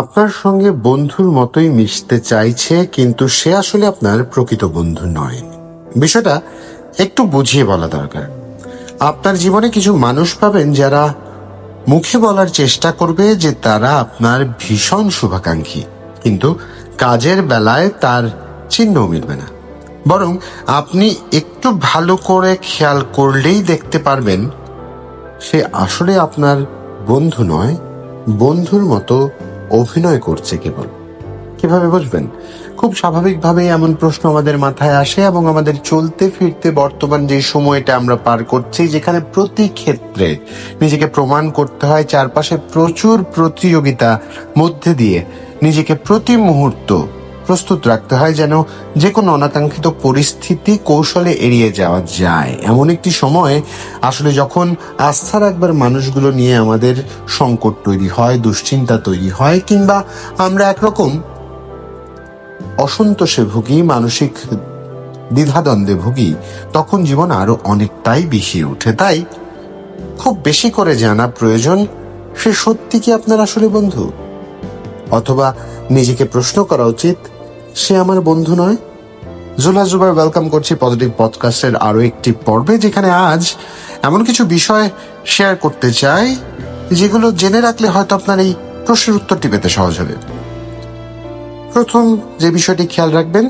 আপনার সঙ্গে বন্ধুর মতোই মিশতে চাইছে, কিন্তু সে আসলে আপনার প্রকৃত বন্ধু নয়। বিষয়টা একটু বুঝিয়ে বলা দরকার। আপনার জীবনে কিছু মানুষ পাবেন যারা মুখে বলার চেষ্টা করবে যে তারা আপনার ভীষণ শুভাকাঙ্ক্ষী, কিন্তু কাজের বেলায় তার চিহ্ন মিলবে না। বরং আপনি একটু ভালো করে খেয়াল করলেই দেখতে পারবেন সে আসলে আপনার বন্ধু নয়, বন্ধুর মতো অভিনয় করছে কেবল। কিভাবে বুঝবেন? খুব স্বাভাবিকভাবেই এমন প্রশ্ন আমাদের মাথায় আসে এবং আমাদের চলতে ফিরতে বর্তমান যে সময়টা আমরা পার করছি, যেখানে প্রতি ক্ষেত্রে নিজেকে প্রমাণ করতে হয়, চারপাশে প্রচুর প্রতিযোগিতা মধ্যে দিয়ে নিজেকে প্রতি মুহূর্ত প্রস্তুত রাখতে হয় যেন যে কোনো অনাকাঙ্ক্ষিত পরিস্থিতি কৌশলে এড়িয়ে যাওয়া যায়। এমন একটি সময় আসলে যখন আস্থা রাখবার মানুষগুলো নিয়ে আমাদের সংকট তৈরি হয়, দুশ্চিন্তা তৈরি হয়, কিংবা আমরা একরকম অসন্তোষে ভুগি, মানসিক দ্বিধাদ্বন্দ্বে ভুগি, তখন জীবন আরো অনেকটাই বিষিয়ে ওঠে। তাই খুব বেশি করে জানা প্রয়োজন, সে সত্যি কি আপনার আসলে বন্ধু? অথবা নিজেকে প্রশ্ন করা উচিত, সে আমার বন্ধু নয়? জুলহাস জুবাইর ওয়েলকাম করছি পজিটিভ পডকাস্টের আরো একটি পর্বে, যেখানে আজ এমন কিছু বিষয় শেয়ার করতে চাই যেগুলো জেনে রাখলে হয়তো আপনার এই প্রশ্নের উত্তরটি পেতে সহজ হবে। প্রথম যে বিষয়টি খেয়াল রাখবেন,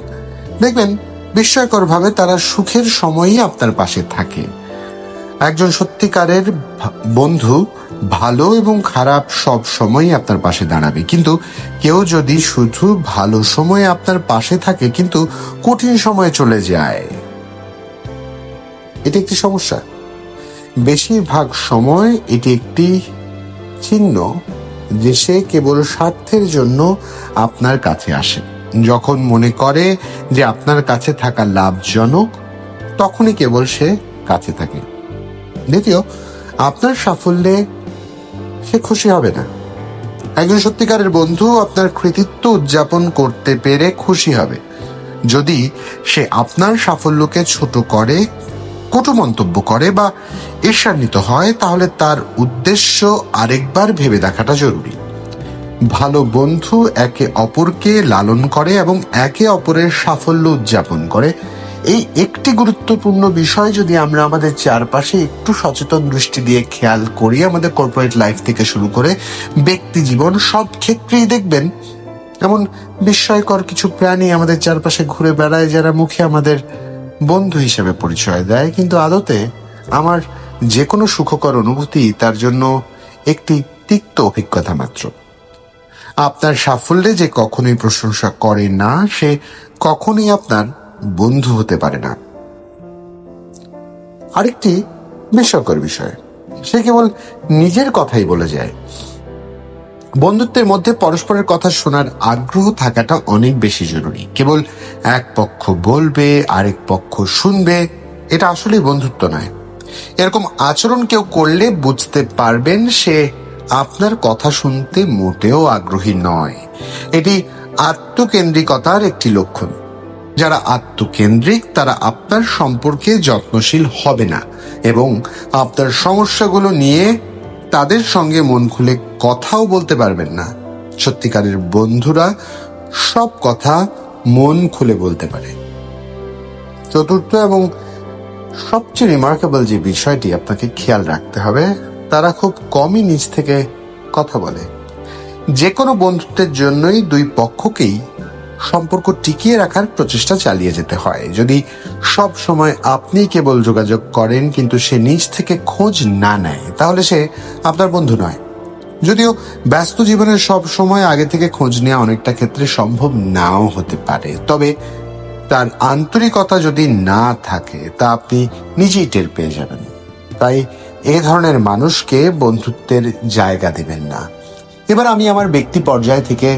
দেখবেন বিস্ময়করভাবে তারা সুখের সময়ই আপনার পাশে থাকে। একজন সত্যিকারের বন্ধু ভালো এবং খারাপ সব সময়ই আপনার পাশে দাঁড়াবে, কিন্তু কেউ যদি শুধু ভালো সময়ে আপনার পাশে থাকে কিন্তু কঠিন সময়ে চলে যায়, এটি একটি সমস্যা। বেশিরভাগ সময় এটি একটি চিহ্ন যে সে কেবল স্বার্থের জন্য আপনার কাছে আসে। যখন মনে করে যে আপনার কাছে থাকা লাভজনক, তখনই কেবল সে কাছে থাকে। দ্বিতীয়, আপনার সাফল্যে সে খুশি হবে না। একজন সত্যিকারের বন্ধু আপনার কৃতিত্ব উদযাপন করতে পেরে খুশি হবে। যদি সে আপনার সাফল্যকে ছোট করে, কটু মন্তব্য করে বা ঈর্ষান্বিত হয়, তাহলে তার উদ্দেশ্য আরেকবার ভেবে দেখাটা জরুরি। ভালো বন্ধু একে অপরকে লালন করে এবং একে অপরের সাফল্য উদযাপন করে। এই একটি গুরুত্বপূর্ণ বিষয় যদি আমরা আমাদের চারপাশে একটু সচেতন দৃষ্টি দিয়ে খেয়াল করি, আমাদের কর্পোরেট লাইফ থেকে শুরু করে ব্যক্তি জীবন, সব ক্ষেত্রেই দেখবেন এমন বিস্ময়কর কিছু প্রাণী আমাদের চারপাশে ঘুরে বেড়ায় যারা মুখে আমাদের বন্ধু হিসেবে পরিচয় দেয়, কিন্তু আদতে আমার যে কোনো সুখকর অনুভূতি তার জন্য একটি তিক্ত অভিজ্ঞতা মাত্র। আপনার সাফল্যে যে কখনোই প্রশংসা করে না, সে কখনোই আপনার বন্ধু হতে পারে না। আরেকটি বিস্ময়কর বিষয়, সে কেবল নিজের কথাই বলে যায়। বন্ধুত্বের মধ্যে পরস্পরের কথা শোনার আগ্রহ থাকাটা অনেক বেশি জরুরি। কেবল এক পক্ষ বলবে আরেক পক্ষ শুনবে, এটা আসলে বন্ধুত্ব নয়। এরকম আচরণ কেউ করলে বুঝতে পারবেন সে আপনার কথা শুনতে মোটেও আগ্রহী নয়। এটি আত্মকেন্দ্রিকতার একটি লক্ষণ। যারা আত্মকেন্দ্রিক তারা আপনার সম্পর্কে যত্নশীল হবে না এবং আপনার সমস্যাগুলো নিয়ে তাদের সঙ্গে মন খুলে কথাও বলতে পারবেন না। সত্যিকারের বন্ধুরা সব কথা মন খুলে বলতে পারে। চতুর্থ এবং সবচেয়ে রিমার্কেবল যে বিষয়টি আপনাকে খেয়াল রাখতে হবে, তারা খুব কমই নিজ থেকে কথা বলে। যে কোনো বন্ধুত্বের জন্যই দুই পক্ষকেই সম্পর্ক টিকিয়ে রাখার প্রচেষ্টা চালিয়ে যেতে হয়। যদি সব সময় আপনি কেবল যোগাযোগ করেন কিন্তু সে নিজ থেকে খোঁজ না নেয়, তাহলে সে আপনার বন্ধু নয়। যদিও ব্যস্ত জীবনের সব সময় আগে থেকে খোঁজ নেওয়া অনেকটা ক্ষেত্রে সম্ভব নাও হতে পারে, তবে তার আন্তরিকতা যদি না থাকে তা আপনি নিজেই টের পেয়ে যাবেন। তাই এ ধরনের মানুষকে বন্ধুত্বের জায়গা দেবেন না। এবার আমি আমার ব্যক্তি পর্যায় থেকে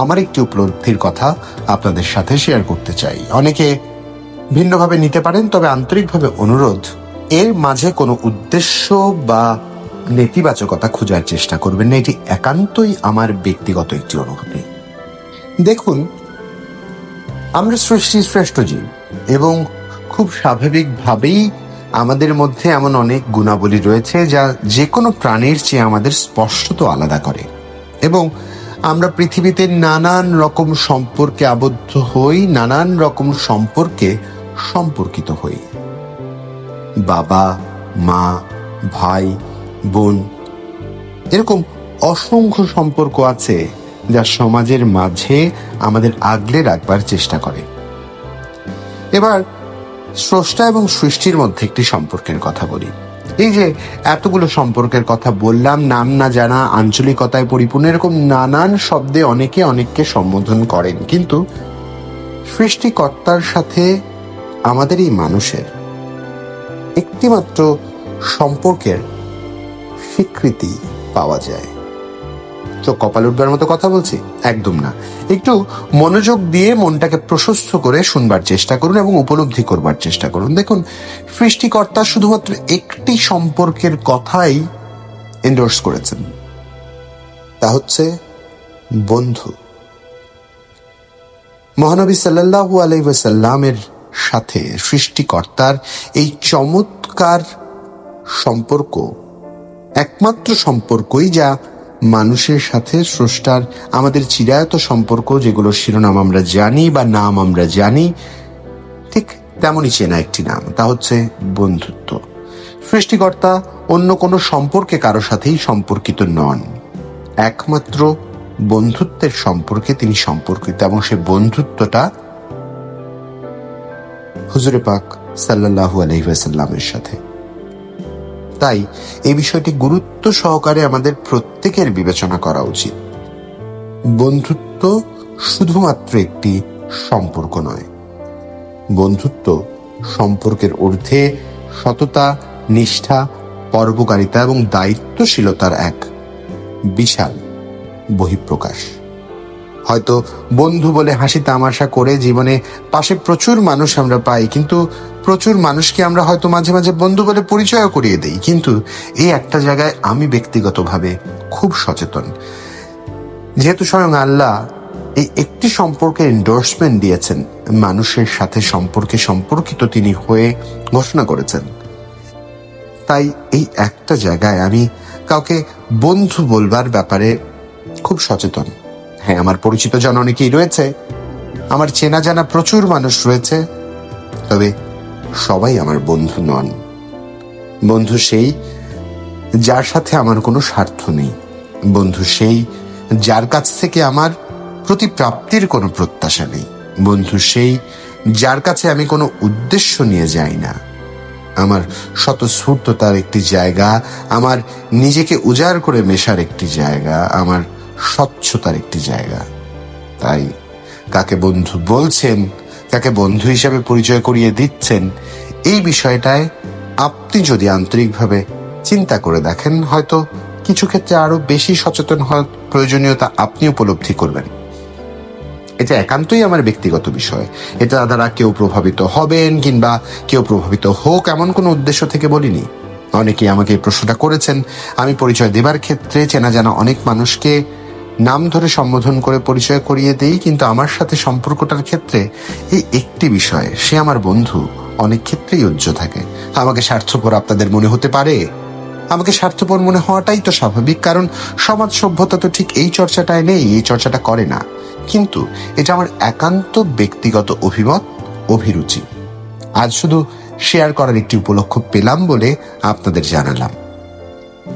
আমার একটি উপলব্ধির কথা আপনাদের সাথে শেয়ার করতে চাই। অনেকে ভিন্নভাবে নিতে পারেন, তবে আন্তরিকভাবে অনুরোধ, এর মাঝে কোনো উদ্দেশ্য বা নেতিবাচকতা খোঁজার চেষ্টা করবেন না। এটি একান্তই আমার ব্যক্তিগত একটি অনুভূতি। দেখুন, আমরা সৃষ্টির শ্রেষ্ঠ জীব এবং খুব স্বাভাবিকভাবেই আমাদের মধ্যে এমন অনেক গুণাবলী রয়েছে যা যে কোনো প্রাণীর চেয়ে আমাদের স্পষ্টত আলাদা করে, এবং আমরা পৃথিবীতে নানান রকম সম্পর্কে আবদ্ধ হই, নানান রকম সম্পর্কে সম্পর্কিত হই। বাবা, মা, ভাই, বোন, এরকম অসংখ্য সম্পর্ক আছে যা সমাজের মাঝে আমাদের আগলে রাখবার চেষ্টা করে। এবার স্রষ্টা এবং সৃষ্টির মধ্যে একটি সম্পর্কের কথা বলি। এই যে এতগুলো সম্পর্কের কথা বললাম, নাম না জানা, আঞ্চলিকতায় পরিপূর্ণ, এরকম নানান শব্দে অনেকে অনেককে সম্বোধন করেন, কিন্তু সৃষ্টিকর্তার সাথে আমাদের এই মানুষের একটিমাত্র সম্পর্কের স্বীকৃতি পাওয়া যায়। চোখ কপাল উঠবার মতো কথা বলছি? একদম না। একটু মনোযোগ দিয়ে মনটাকে প্রশস্ত করে শুনবার চেষ্টা করুন এবং উপলব্ধি করবার চেষ্টা করুন। দেখুন, সৃষ্টিকর্তা শুধুমাত্র একটি সম্পর্কের কথাই এন্ডোর্স করেছেন, তা হচ্ছে বন্ধু। মহানবী সাল্লাল্লাহু আলাইহি ওয়াসাল্লামের সাথে সৃষ্টিকর্তার এই চমৎকার সম্পর্ক একমাত্র সম্পর্কই যা মানুষের সাথে স্রষ্টার আমাদের চিরায়ত সম্পর্ক, যেগুলোর শিরোনাম আমরা জানি বা নাম আমরা জানি, ঠিক তেমনই চেনা একটি নাম, তা হচ্ছে বন্ধুত্ব। সৃষ্টিকর্তা অন্য কোনো সম্পর্কে কারো সাথেই সম্পর্কিত নন, একমাত্র বন্ধুত্বের সম্পর্কে তিনি সম্পর্কিত, এবং সে বন্ধুত্বটা হুজুরে পাক সাল্লাল্লাহু আলাইহি ওয়াসাল্লামের সাথে। তাই এই বিষয়টি গুরুত্ব সহকারে আমাদের প্রত্যেকের বিবেচনা করা উচিত। বন্ধুত্ব শুধুমাত্র একটি সম্পর্ক নয়, বন্ধুত্ব সম্পর্কের ঊর্ধ্বে সততা, নিষ্ঠা, পরোপকারিতা এবং দায়িত্বশীলতার এক বিশাল বহিঃপ্রকাশ। হয়তো বন্ধু বলে হাসি তামাশা করে জীবনে পাশে প্রচুর মানুষ আমরা পাই, কিন্তু প্রচুর মানুষকে আমরা হয়তো মাঝে মাঝে বন্ধু বলে পরিচয় করিয়ে দেই। কিন্তু এই একটা জায়গায় আমি ব্যক্তিগতভাবে খুব সচেতন, যেহেতু স্বয়ং আল্লাহ এই একটি সম্পর্কে এন্ডোর্সমেন্ট দিয়েছেন, মানুষের সাথে সম্পর্কে সম্পর্কিত তিনি হয়ে ঘোষণা করেছেন। তাই এই একটা জায়গায় আমি কাউকে বন্ধু বলবার ব্যাপারে খুব সচেতন। হ্যাঁ, আমার পরিচিত জন অনেকেই রয়েছে, আমার চেনা জানা প্রচুর মানুষ রয়েছে, তবে সবাই আমার বন্ধু নন। বন্ধু সেই যার সাথে আমার কোনো স্বার্থ নেই, বন্ধু সেই যার কাছ থেকে আমার প্রতিপ্রাপ্তির কোনো প্রত্যাশা নেই, বন্ধু সেই যার কাছে আমি কোনো উদ্দেশ্য নিয়ে যাই না। আমার স্বতঃস্ফূর্ততার একটি জায়গা, আমার নিজেকে উজাড় করে মেশার একটি জায়গা, আমার স্বচ্ছতার একটি জায়গা। তাই কাকে বন্ধু বলছেন, কাকে বন্ধু হিসাবে পরিচয় করিয়ে দিচ্ছেন, এই বিষয়টায় আপনি যদি আন্তরিকভাবে চিন্তা করে দেখেন, হয়তো কিছু ক্ষেত্রে আরো বেশি সচেতন হওয়ার প্রয়োজনীয়তা আপনি উপলব্ধি করবেন। এটা একান্তই আমার ব্যক্তিগত বিষয়, এটা দ্বারা কেউ প্রভাবিত হবেন কিংবা কেউ প্রভাবিত হোক এমন কোনো উদ্দেশ্য থেকে বলিনি। অনেকেই আমাকে এই প্রশ্নটা করেছেন। আমি পরিচয় দেবার ক্ষেত্রে চেনা জানা অনেক মানুষকে নাম ধরে সম্বোধন করে পরিচয় করিয়ে দেই, কিন্তু আমার সাথে সম্পর্কটার ক্ষেত্রে এই একটি বিষয়, সে আমার বন্ধু, অনেক ক্ষেত্রেই উজ্জ থাকে। আমাকে স্বার্থপর আপনাদের মনে হতে পারে, আমাকে স্বার্থপর মনে হওয়াটাই তো স্বাভাবিক, কারণ সমাজ সভ্যতা তো ঠিক এই চর্চাটায় নেই, এই চর্চাটা করে না। কিন্তু এটা আমার একান্ত ব্যক্তিগত অভিমত, অভিরুচি। আজ শুধু শেয়ার করার একটি উপলক্ষ পেলাম বলে আপনাদের জানালাম।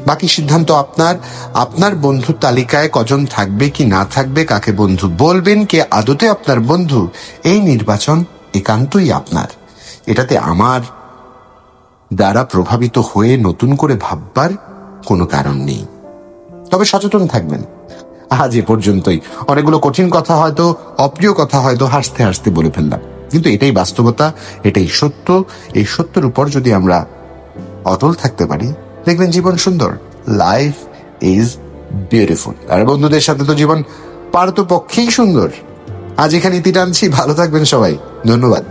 বাকি সিদ্ধান্ত আপনার। আপনার বন্ধু তালিকায় কজন থাকবে কি না থাকবে, কাকে বন্ধু বলবেন, কে আদতে আপনার বন্ধু, এই নির্বাচন একান্তই আপনার। এটাতে আমার দ্বারা প্রভাবিত হয়ে নতুন করে ভাববার কোনো কারণ নেই। তবে সচেতন থাকবেন। আজ এ পর্যন্তই। অনেকগুলো কঠিন কথা, হয়তো অপ্রিয় কথা হয়তো হাসতে হাসতে বলে ফেললাম, কিন্তু এটাই বাস্তবতা, এটাই সত্য। এই সত্যের উপর যদি আমরা অটল থাকতে পারি, দেখবেন জীবন সুন্দর। Life is beautiful. আর বন্ধুদের সাথে তো জীবন পারতপক্ষেই সুন্দর। আজ এখানে ইতি টানছি। ভালো থাকবেন সবাই। ধন্যবাদ।